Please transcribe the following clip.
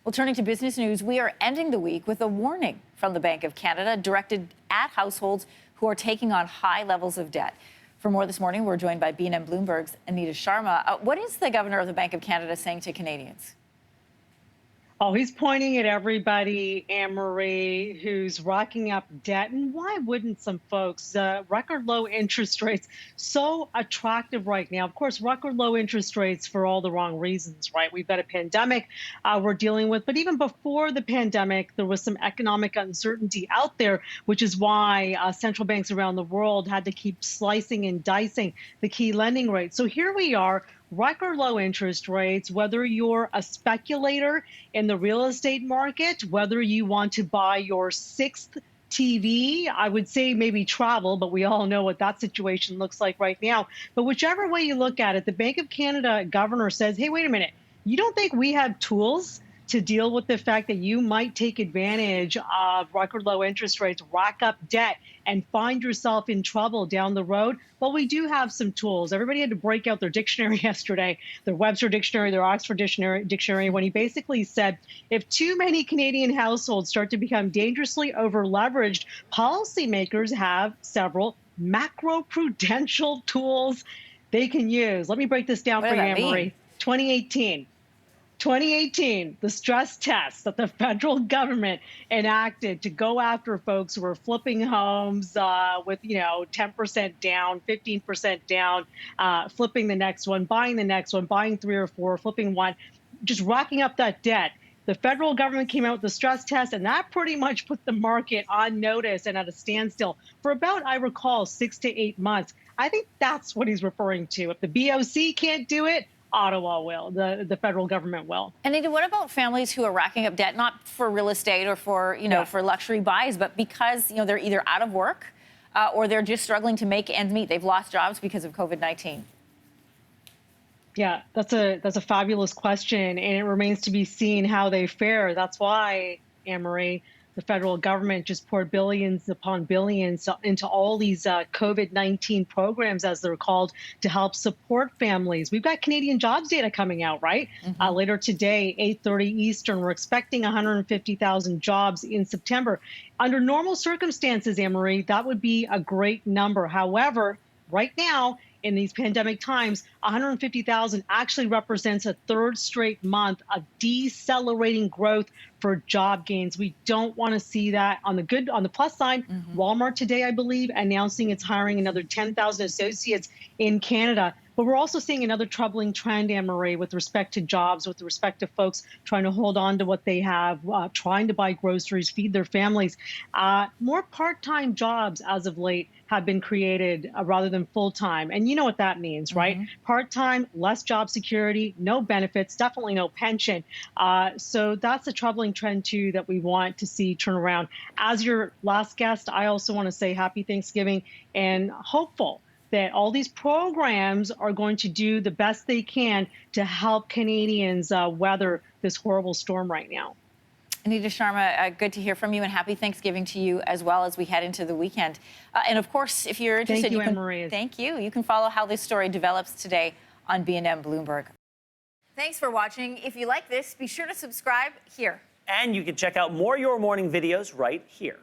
Well, turning to business news, we are ending the week with a warning from the Bank of Canada directed at households who are taking on high levels of debt. For more this morning, we're joined by BNN Bloomberg's Anita Sharma. What is the governor of the Bank of Canada saying to Canadians? Oh, he's pointing at everybody, Anne-Marie, who's racking up debt. And why wouldn't some folks? Record low interest rates, so attractive right now. Of course, record low interest rates for all the wrong reasons, right? We've got a pandemic we're dealing with. But even before the pandemic, there was some economic uncertainty out there, which is why central banks around the world had to keep slicing and dicing the key lending rates. So here we are. Record low interest rates, whether you're a speculator in the real estate market, whether you want to buy your sixth TV, I would say maybe travel, but we all know what that situation looks like right now. But whichever way you look at it, the Bank of Canada governor says, hey, wait a minute, you don't think we have tools to deal with the fact that you might take advantage of record low interest rates, rack up debt, and find yourself in trouble down the road? Well, we do have some tools. Everybody had to break out their dictionary yesterday, their Webster dictionary, their Oxford dictionary, when he basically said, if too many Canadian households start to become dangerously over-leveraged, policymakers have several macroprudential tools they can use. Let me break this down for you, Anne-Marie. 2018, the stress test that the federal government enacted to go after folks who were flipping homes with, 10% down, 15% down, flipping the next one, buying three or four, flipping one, just racking up that debt. The federal government came out with the stress test, and that pretty much put the market on notice and at a standstill for about, I recall, 6 to 8 months. I think that's what he's referring to. If the BOC can't do it, Ottawa will, the federal government will. Anita, what about families who are racking up debt, not for real estate or for, for luxury buys, but because, they're either out of work or they're just struggling to make ends meet? They've lost jobs because of COVID-19. Yeah, that's a fabulous question, and it remains to be seen how they fare. That's why, Anne-Marie, the federal government just poured billions upon billions into all these COVID-19 programs, as they're called, to help support families. We've got Canadian jobs data coming out, right? Later today, 8:30 Eastern, we're expecting 150,000 jobs in September. Under normal circumstances, Anne-Marie, that would be a great number. However, right now, in these pandemic times, 150,000 actually represents a third straight month of decelerating growth for job gains. We don't want to see that. On the plus side, Walmart today, I believe, announcing it's hiring another 10,000 associates in Canada. But we're also seeing another troubling trend, Anne-Marie, with respect to jobs, with respect to folks trying to hold on to what they have, trying to buy groceries, feed their families. More part-time jobs as of late have been created rather than full-time. And you know what that means, right? Part-time, less job security, no benefits, definitely no pension. So that's a troubling trend, too, that we want to see turn around. As your last guest, I also want to say happy Thanksgiving and hopeful that all these programs are going to do the best they can to help Canadians weather this horrible storm right now. Anita Sharma, good to hear from you, and happy Thanksgiving to you as well as we head into the weekend. And of course, if you're interested, Thank you. You can follow how this story develops today on BNN Bloomberg. Thanks for watching. If you like this, be sure to subscribe here. And you can check out more Your Morning videos right here.